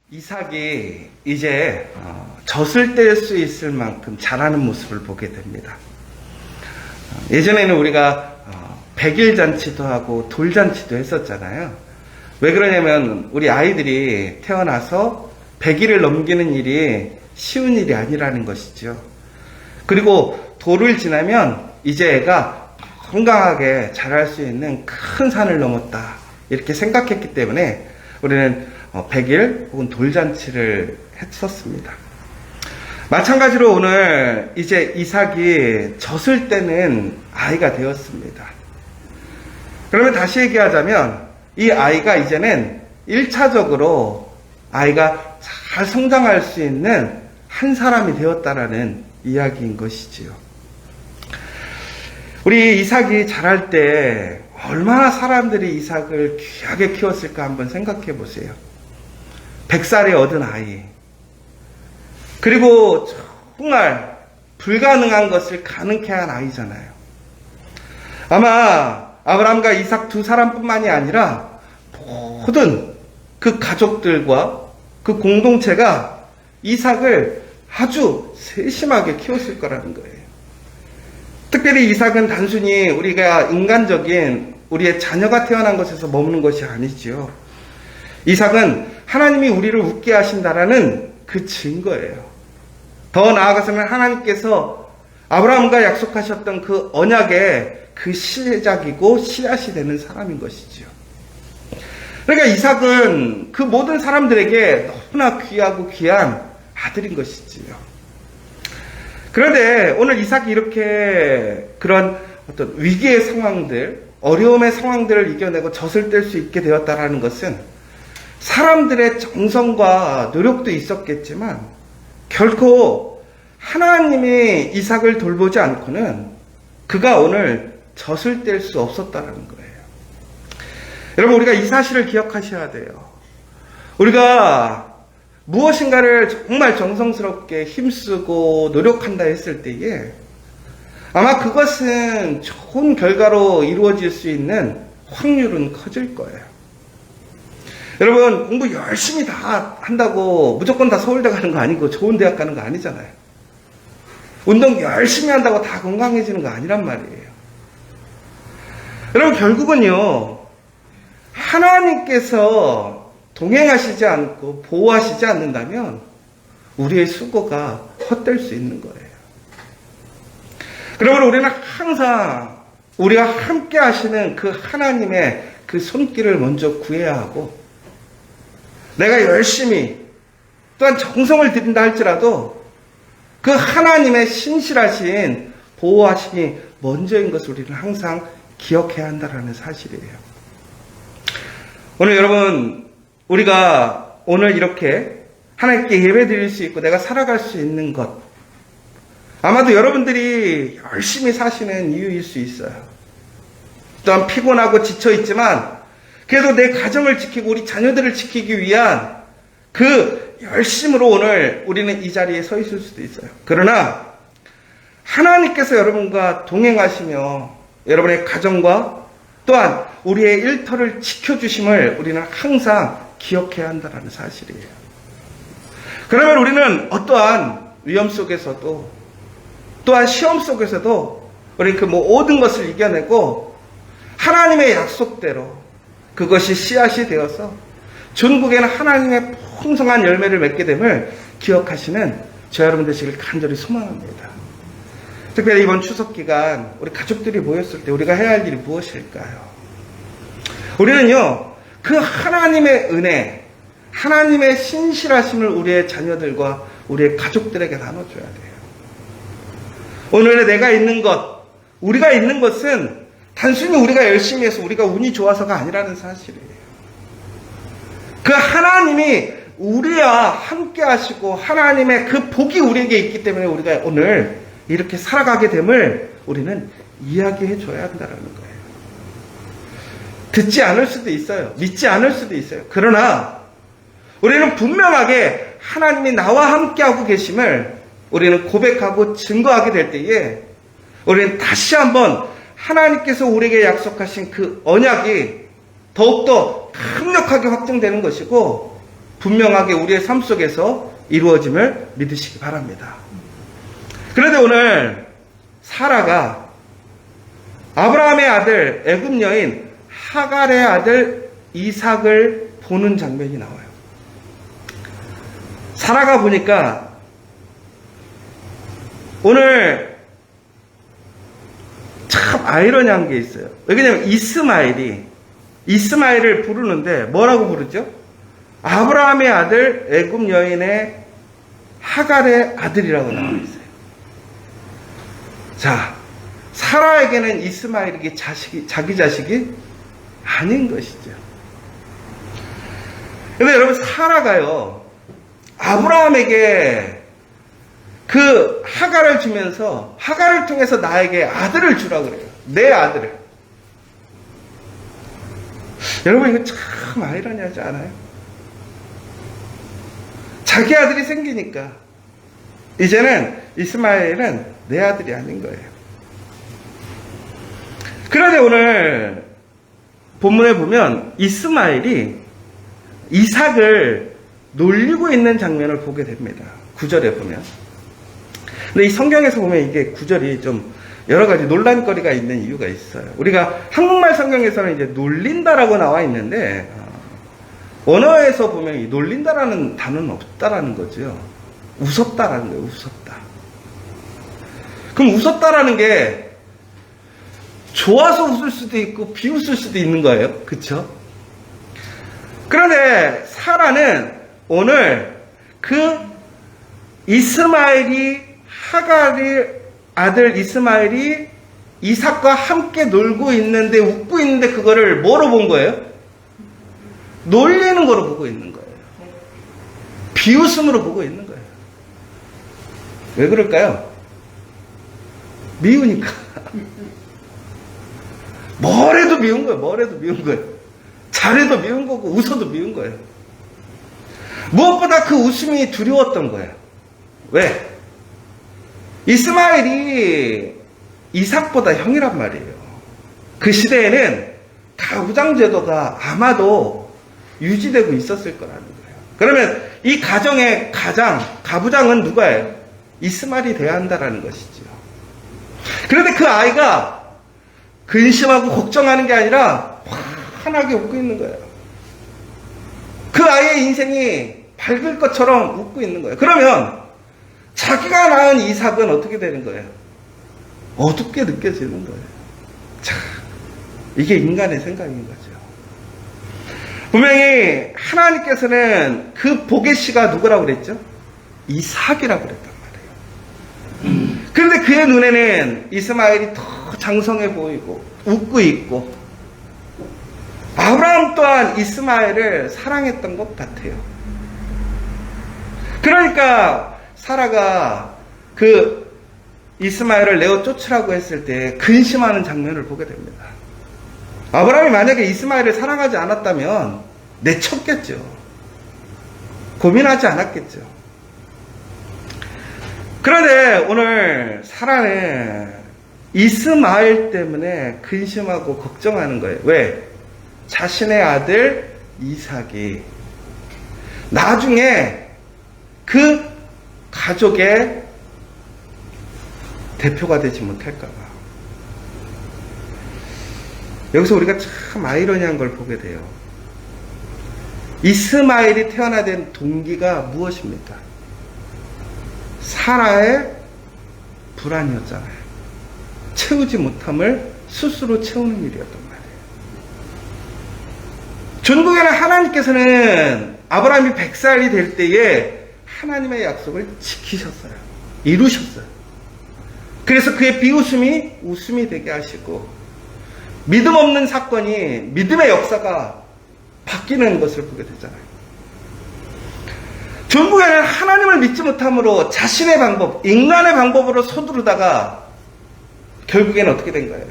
이삭이 이제 젖을 뗄 수 있을 만큼 자라는 모습을 보게 됩니다. 예전에는 우리가 백일잔치도 하고 돌잔치도 했었잖아요. 왜 그러냐면 우리 아이들이 태어나서 100일을 넘기는 일이 쉬운 일이 아니라는 것이죠. 그리고 돌을 지나면 이제 애가 건강하게 자랄 수 있는 큰 산을 넘었다, 이렇게 생각했기 때문에 우리는 100일 혹은 돌잔치를 했었습니다. 마찬가지로 오늘 이제 이삭이 젖을 떼는 아이가 되었습니다. 그러면 다시 얘기하자면 이 아이가 이제는 1차적으로 아이가 잘 성장할 수 있는 한 사람이 되었다라는 이야기인 것이지요. 우리 이삭이 자랄 때 얼마나 사람들이 이삭을 귀하게 키웠을까 한번 생각해 보세요. 100살에 얻은 아이, 그리고 정말 불가능한 것을 가능케 한 아이잖아요. 아마 아브라함과 이삭 두 사람뿐만이 아니라 모든 그 가족들과 그 공동체가 이삭을 아주 세심하게 키웠을 거라는 거예요. 특별히 이삭은 단순히 우리가 인간적인 우리의 자녀가 태어난 것에서 머무는 것이 아니지요. 이삭은 하나님이 우리를 웃게 하신다라는 그 증거예요. 더 나아가서는 하나님께서 아브라함과 약속하셨던 그 언약의 그 시작이고 씨앗이 되는 사람인 것이지요. 그러니까 이삭은 그 모든 사람들에게 너무나 귀하고 귀한 아들인 것이지요. 그런데 오늘 이삭이 이렇게 그런 어떤 위기의 상황들, 어려움의 상황들을 이겨내고 젖을 뗄 수 있게 되었다라는 것은 사람들의 정성과 노력도 있었겠지만 결코 하나님이 이삭을 돌보지 않고는 그가 오늘 젖을 뗄 수 없었다는 거예요. 여러분, 우리가 이 사실을 기억하셔야 돼요. 우리가 무엇인가를 정말 정성스럽게 힘쓰고 노력한다 했을 때에 아마 그것은 좋은 결과로 이루어질 수 있는 확률은 커질 거예요. 여러분, 공부 열심히 다 한다고 무조건 다 서울대 가는 거 아니고 좋은 대학 가는 거 아니잖아요. 운동 열심히 한다고 다 건강해지는 거 아니란 말이에요. 여러분, 결국은요, 하나님께서 동행하시지 않고 보호하시지 않는다면 우리의 수고가 헛될 수 있는 거예요. 그러면 우리는 항상 우리가 함께 하시는 그 하나님의 그 손길을 먼저 구해야 하고, 내가 열심히 또한 정성을 들인다 할지라도 그 하나님의 신실하신 보호하심이 먼저인 것을 우리는 항상 기억해야 한다는 사실이에요. 오늘 여러분, 우리가 오늘 이렇게 하나님께 예배 드릴 수 있고 내가 살아갈 수 있는 것, 아마도 여러분들이 열심히 사시는 이유일 수 있어요. 또한 피곤하고 지쳐있지만 그래도 내 가정을 지키고 우리 자녀들을 지키기 위한 그 열심으로 오늘 우리는 이 자리에 서 있을 수도 있어요. 그러나 하나님께서 여러분과 동행하시며 여러분의 가정과 또한 우리의 일터를 지켜주심을 우리는 항상 기억해야 한다는 사실이에요. 그러면 우리는 어떠한 위험 속에서도 또한 시험 속에서도 우리 그 모든 것을 이겨내고 하나님의 약속대로 그것이 씨앗이 되어서 전국에는 하나님의 풍성한 열매를 맺게 됨을 기억하시는 저 여러분 되시길 간절히 소망합니다. 특별히 이번 추석 기간 우리 가족들이 모였을 때 우리가 해야 할 일이 무엇일까요? 우리는요, 그 하나님의 은혜, 하나님의 신실하심을 우리의 자녀들과 우리의 가족들에게 나눠줘야 돼요. 오늘 내가 있는 것, 우리가 있는 것은 단순히 우리가 열심히 해서 우리가 운이 좋아서가 아니라는 사실이에요. 그 하나님이 우리와 함께 하시고 하나님의 그 복이 우리에게 있기 때문에 우리가 오늘 이렇게 살아가게 됨을 우리는 이야기해 줘야 한다는 거예요. 듣지 않을 수도 있어요. 믿지 않을 수도 있어요. 그러나 우리는 분명하게 하나님이 나와 함께하고 계심을 우리는 고백하고 증거하게 될 때에 우리는 다시 한번 하나님께서 우리에게 약속하신 그 언약이 더욱더 강력하게 확증되는 것이고, 분명하게 우리의 삶 속에서 이루어짐을 믿으시기 바랍니다. 그런데 오늘 사라가 아브라함의 아들 애굽 여인 하갈의 아들 이삭을 보는 장면이 나와요. 사라가 보니까 오늘 참 아이러니한 게 있어요. 왜냐면 이스마엘을 부르는데 뭐라고 부르죠? 아브라함의 아들 애굽 여인의 하갈의 아들이라고 나와 있어요. 자, 사라에게는 이스마엘이 자기 자식이 아닌 것이죠. 근데 여러분, 사라가요, 아브라함에게 그 하갈을 주면서 하갈을 통해서 나에게 아들을 주라고 그래요. 내 아들을. 여러분, 이거 참 아이러니하지 않아요? 자기 아들이 생기니까 이제는 이스마엘은 내 아들이 아닌 거예요. 그런데 오늘 본문에 보면 이스마엘이 이삭을 놀리고 있는 장면을 보게 됩니다. 9절에 보면. 근데 이 성경에서 보면 이게 9절이 좀 여러 가지 논란거리가 있는 이유가 있어요. 우리가 한국말 성경에서는 이제 놀린다라고 나와 있는데, 언어에서 보면 이 놀린다라는 단어는 없다라는 거죠. 웃었다라는 거예요. 웃었다. 그럼 웃었다라는 게 좋아서 웃을 수도 있고 비웃을 수도 있는 거예요. 그쵸? 그런데 사라는 오늘 그 이스마엘이 하갈의 아들 이스마엘이 이삭과 함께 놀고 있는데 웃고 있는데 그거를 뭐로 본 거예요? 놀리는 거로 보고 있는 거예요. 비웃음으로 보고 있는 거예요. 왜 그럴까요? 미우니까. 뭘 해도 미운 거예요. 뭘 해도 미운 거예요. 잘해도 미운 거고 웃어도 미운 거예요. 무엇보다 그 웃음이 두려웠던 거예요. 왜? 이스마엘이 이삭보다 형이란 말이에요. 그 시대에는 가부장제도가 아마도 유지되고 있었을 거라는 거예요. 그러면 이 가정의 가부장은 누가예요? 이스마엘이 돼야 한다라는 것이죠. 그런데 그 아이가 근심하고 걱정하는 게 아니라 환하게 웃고 있는 거예요. 그 아이의 인생이 밝을 것처럼 웃고 있는 거예요. 그러면 자기가 낳은 이삭은 어떻게 되는 거예요? 어둡게 느껴지는 거예요. 자, 이게 인간의 생각인 거죠. 분명히 하나님께서는 그 복의 씨가 누구라고 그랬죠? 이삭이라고 그랬단 말이에요. 그런데 그의 눈에는 이스마엘이 더 장성해 보이고 웃고 있고, 아브라함 또한 이스마엘을 사랑했던 것 같아요. 그러니까 사라가 그 이스마엘을 내어 쫓으라고 했을 때 근심하는 장면을 보게 됩니다. 아브라함이 만약에 이스마엘을 사랑하지 않았다면 내쳤겠죠. 고민하지 않았겠죠. 그런데 오늘 사라는 이스마엘 때문에 근심하고 걱정하는 거예요. 왜? 자신의 아들 이삭이 나중에 그 가족의 대표가 되지 못할까봐. 여기서 우리가 참 아이러니한 걸 보게 돼요. 이스마엘이 태어나된 동기가 무엇입니까? 사라의 불안이었잖아요. 채우지 못함을 스스로 채우는 일이었단 말이에요. 전국에는 하나님께서는 아브라함이 100살이 될 때에 하나님의 약속을 지키셨어요. 이루셨어요. 그래서 그의 비웃음이 웃음이 되게 하시고, 믿음 없는 사건이 믿음의 역사가 바뀌는 것을 보게 되잖아요. 전국에는 하나님을 믿지 못함으로 자신의 방법, 인간의 방법으로 서두르다가 결국에는 어떻게 된 거예요?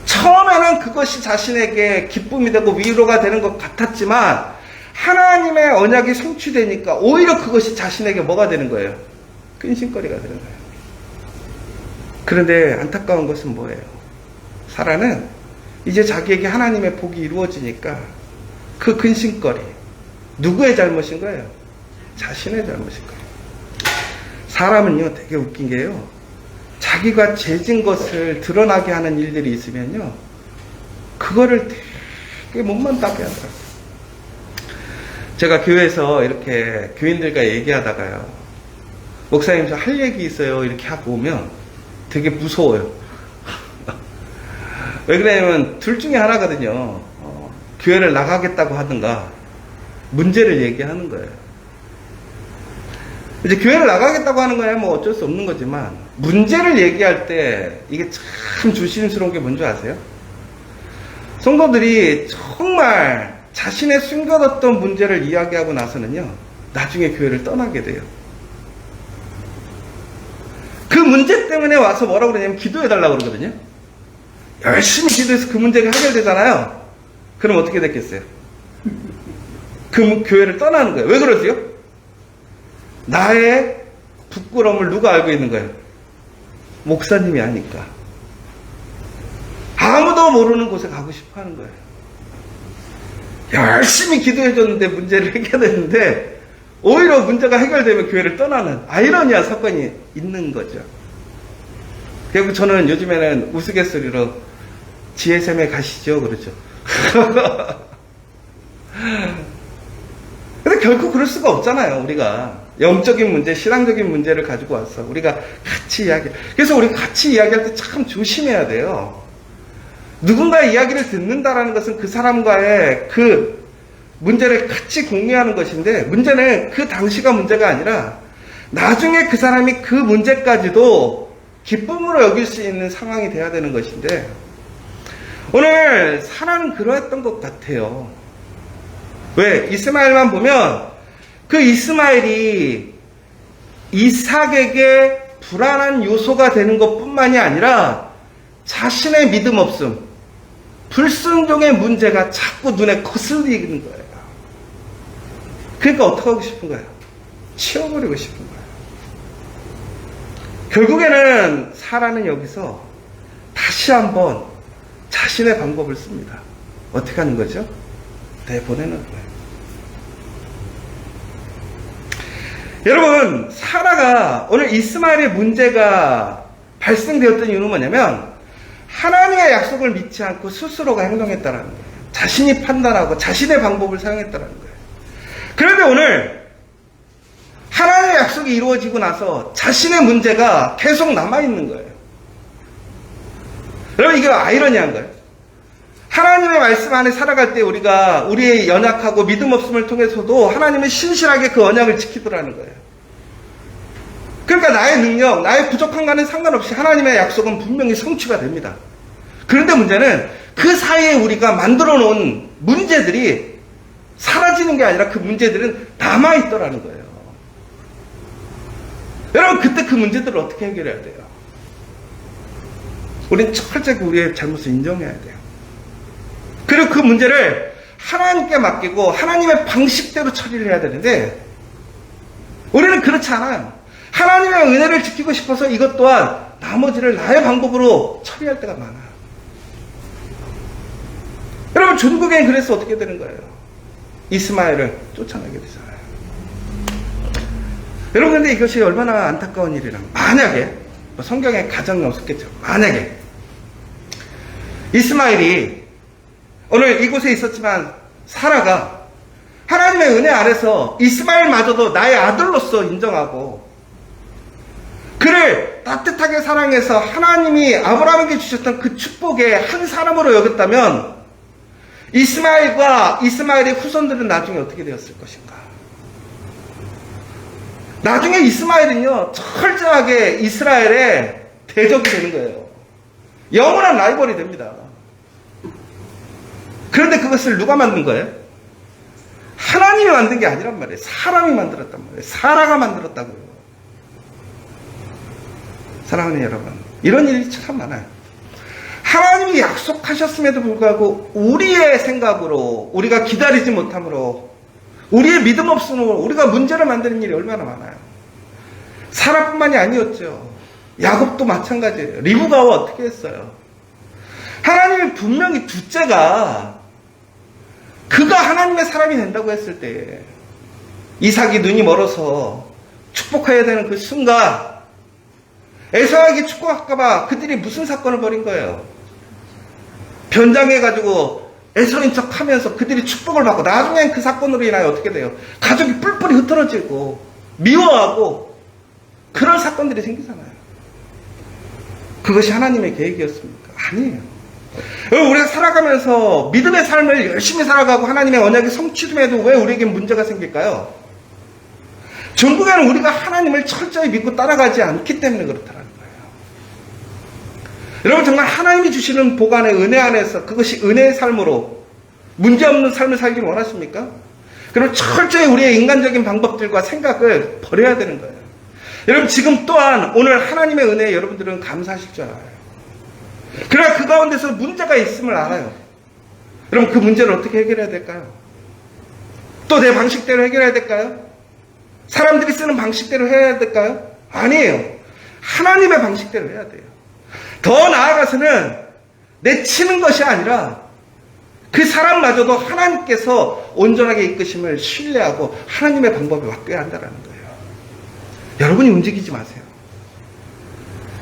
처음에는 그것이 자신에게 기쁨이 되고 위로가 되는 것 같았지만 하나님의 언약이 성취되니까 오히려 그것이 자신에게 뭐가 되는 거예요? 끈심거리가 되는 거예요. 그런데 안타까운 것은 뭐예요? 사라는 이제 자기에게 하나님의 복이 이루어지니까 그 근심거리, 누구의 잘못인 거예요? 자신의 잘못인 거예요. 사람은요, 되게 웃긴 게요, 자기가 죄진 것을 드러나게 하는 일들이 있으면요, 그거를 되게 못만다게 하더라고요. 제가 교회에서 이렇게 교인들과 얘기하다가요, 목사님 저 할 얘기 있어요 이렇게 하고 오면 되게 무서워요. 왜 그러냐면 둘 중에 하나거든요. 교회를 나가겠다고 하든가 문제를 얘기하는 거예요. 이제 교회를 나가겠다고 하는 거야 뭐 어쩔 수 없는 거지만, 문제를 얘기할 때 이게 참 조심스러운 게 뭔지 아세요? 성도들이 정말 자신의 숨겨뒀던 문제를 이야기하고 나서는요, 나중에 교회를 떠나게 돼요. 그 문제 때문에 와서 뭐라고 그러냐면 기도해달라고 그러거든요. 열심히 기도해서 그 문제가 해결되잖아요. 그럼 어떻게 됐겠어요? 그 교회를 떠나는 거예요. 왜 그러지요? 나의 부끄러움을 누가 알고 있는 거예요? 목사님이 아니까. 아무도 모르는 곳에 가고 싶어 하는 거예요. 열심히 기도해줬는데 문제를 해결했는데 오히려 문제가 해결되면 교회를 떠나는 아이러니한 사건이 있는 거죠. 결국 저는 요즘에는 우스갯소리로 지혜샘에 가시죠 그러죠. 근데 결코 그럴 수가 없잖아요. 우리가 영적인 문제, 신앙적인 문제를 가지고 와서 우리가 같이 이야기, 그래서 우리 같이 이야기할 때 참 조심해야 돼요. 누군가의 이야기를 듣는다라는 것은 그 사람과의 그 문제를 같이 공유하는 것인데, 문제는 그 당시가 문제가 아니라 나중에 그 사람이 그 문제까지도 기쁨으로 여길 수 있는 상황이 돼야 되는 것인데, 오늘 사라는 그러했던 것 같아요. 왜? 이스마엘만 보면 그 이스마엘이 이삭에게 불안한 요소가 되는 것뿐만이 아니라 자신의 믿음 없음, 불순종의 문제가 자꾸 눈에 거슬리는 거예요. 그러니까 어떻게 하고 싶은 거예요? 치워버리고 싶은 거예요. 결국에는 사라는 여기서 다시 한번 자신의 방법을 씁니다. 어떻게 하는 거죠? 내보내는 거예요. 여러분, 사라가 오늘 이스마엘의 문제가 발생되었던 이유는 뭐냐면, 하나님의 약속을 믿지 않고 스스로가 행동했다는 거예요. 자신이 판단하고 자신의 방법을 사용했다는 거예요. 그런데 오늘 하나님의 약속이 이루어지고 나서 자신의 문제가 계속 남아있는 거예요. 여러분, 이게 아이러니한 거예요. 하나님의 말씀 안에 살아갈 때 우리가 우리의 연약하고 믿음 없음을 통해서도 하나님은 신실하게 그 언약을 지키더라는 거예요. 그러니까 나의 능력, 나의 부족함과는 상관없이 하나님의 약속은 분명히 성취가 됩니다. 그런데 문제는 그 사이에 우리가 만들어 놓은 문제들이 사라지는 게 아니라 그 문제들은 남아있더라는 거예요. 여러분, 그때 그 문제들을 어떻게 해결해야 돼요? 우리는 철저히 우리의 잘못을 인정해야 돼요. 그리고 그 문제를 하나님께 맡기고 하나님의 방식대로 처리를 해야 되는데, 우리는 그렇지 않아요. 하나님의 은혜를 지키고 싶어서 이것 또한 나머지를 나의 방법으로 처리할 때가 많아요. 여러분, 전국엔 그래서 어떻게 되는 거예요? 이스마엘을 쫓아내게 되잖아요. 여러분, 근데 이것이 얼마나 안타까운 일이라면, 만약에 성경에 가정이 없었겠죠. 만약에 이스마엘이 오늘 이곳에 있었지만 사라가 하나님의 은혜 아래서 이스마엘마저도 나의 아들로서 인정하고 그를 따뜻하게 사랑해서 하나님이 아브라함에게 주셨던 그 축복의 한 사람으로 여겼다면, 이스마엘과 이스마엘의 후손들은 나중에 어떻게 되었을 것인가? 나중에 이스마엘은요, 철저하게 이스라엘의 대적이 되는 거예요. 영원한 라이벌이 됩니다. 그런데 그것을 누가 만든 거예요? 하나님이 만든 게 아니란 말이에요. 사람이 만들었단 말이에요. 사라가 만들었다고요. 사랑하는 여러분, 이런 일이 참 많아요. 하나님이 약속하셨음에도 불구하고 우리의 생각으로, 우리가 기다리지 못함으로, 우리의 믿음 없음으로 우리가 문제를 만드는 일이 얼마나 많아요. 사라뿐만이 아니었죠. 야곱도 마찬가지예요. 리브가와 어떻게 했어요? 하나님이 분명히 둘째가 그가 하나님의 사람이 된다고 했을 때 이삭이 눈이 멀어서 축복해야 되는 그 순간 에사에게 축복할까봐 그들이 무슨 사건을 벌인 거예요? 변장해가지고 에서인 척 하면서 그들이 축복을 받고 나중엔 그 사건으로 인하여 어떻게 돼요? 가족이 뿔뿔이 흩어지고 미워하고 그런 사건들이 생기잖아요. 그것이 하나님의 계획이었습니까? 아니에요. 우리가 살아가면서 믿음의 삶을 열심히 살아가고 하나님의 언약이 성취됨에도 왜 우리에게 문제가 생길까요? 전국에는 우리가 하나님을 철저히 믿고 따라가지 않기 때문에 그렇다는 거예요. 여러분 정말 하나님이 주시는 복안의 은혜 안에서 그것이 은혜의 삶으로 문제없는 삶을 살기를 원하십니까? 그럼 철저히 우리의 인간적인 방법들과 생각을 버려야 되는 거예요. 여러분 지금 또한 오늘 하나님의 은혜에 여러분들은 감사하실 줄 알아요. 그러나 그 가운데서 문제가 있음을 알아요. 그럼 그 문제를 어떻게 해결해야 될까요? 또 내 방식대로 해결해야 될까요? 사람들이 쓰는 방식대로 해야 될까요? 아니에요. 하나님의 방식대로 해야 돼요. 더 나아가서는 내치는 것이 아니라 그 사람마저도 하나님께서 온전하게 이끄심을 신뢰하고 하나님의 방법에 맡겨야 한다는 거예요. 여러분이 움직이지 마세요.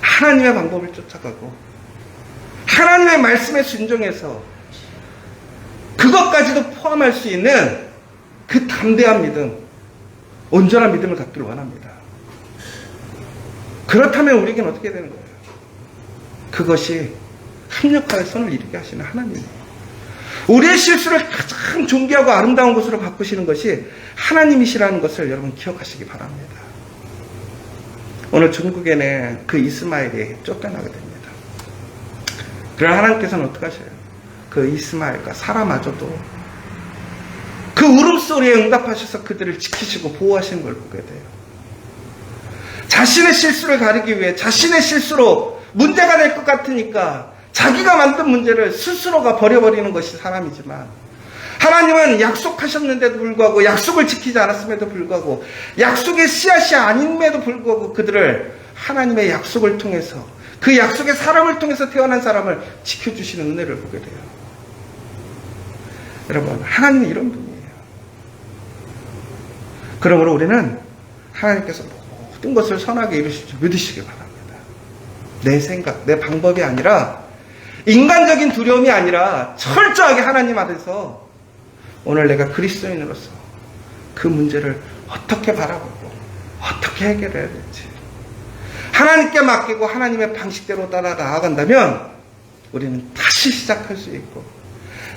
하나님의 방법을 쫓아가고 하나님의 말씀에 순종해서 그것까지도 포함할 수 있는 그 담대한 믿음, 온전한 믿음을 갖기를 원합니다. 그렇다면 우리에게는 어떻게 되는 거예요? 그것이 합력하여 선을 이루게 하시는 하나님이에요. 우리의 실수를 가장 존귀하고 아름다운 것으로 바꾸시는 것이 하나님이시라는 것을 여러분 기억하시기 바랍니다. 오늘 중국에는 그 이스마엘이 쫓겨나게 됩니다. 그러나 하나님께서는 어떻게 하셔요? 그 이스마엘과 사라마저도 그 울음소리에 응답하셔서 그들을 지키시고 보호하시는 걸 보게 돼요. 자신의 실수를 가리기 위해 자신의 실수로 문제가 될 것 같으니까 자기가 만든 문제를 스스로가 버려버리는 것이 사람이지만 하나님은 약속하셨는데도 불구하고 약속을 지키지 않았음에도 불구하고 약속의 씨앗이 아님에도 불구하고 그들을 하나님의 약속을 통해서 그 약속의 사람을 통해서 태어난 사람을 지켜주시는 은혜를 보게 돼요. 여러분 하나님은 이런 분이에요. 그러므로 우리는 하나님께서 모든 것을 선하게 이루실 줄 믿으시기 바랍니다. 내 생각, 내 방법이 아니라 인간적인 두려움이 아니라 철저하게 하나님 앞에서 오늘 내가 그리스도인으로서 그 문제를 어떻게 바라보고 어떻게 해결해야 될지 하나님께 맡기고 하나님의 방식대로 따라 나아간다면 우리는 다시 시작할 수 있고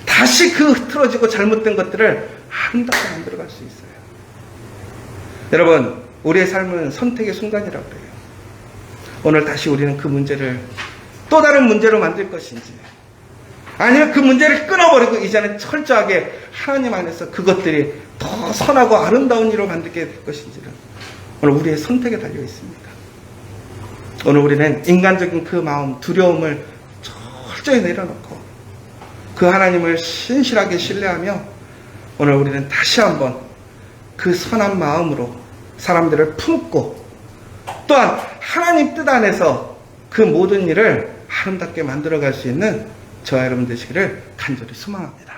다시 그 흐트러지고 잘못된 것들을 아름답게 만들어갈 수 있어요. 여러분 우리의 삶은 선택의 순간이라고 해요. 오늘 다시 우리는 그 문제를 또 다른 문제로 만들 것인지 아니면 그 문제를 끊어버리고 이제는 철저하게 하나님 안에서 그것들이 더 선하고 아름다운 일로 만들게 될 것인지는 오늘 우리의 선택에 달려 있습니다. 오늘 우리는 인간적인 그 마음, 두려움을 철저히 내려놓고 그 하나님을 신실하게 신뢰하며 오늘 우리는 다시 한번 그 선한 마음으로 사람들을 품고 또한 하나님 뜻 안에서 그 모든 일을 아름답게 만들어갈 수 있는 저와 여러분 되시기를 간절히 소망합니다.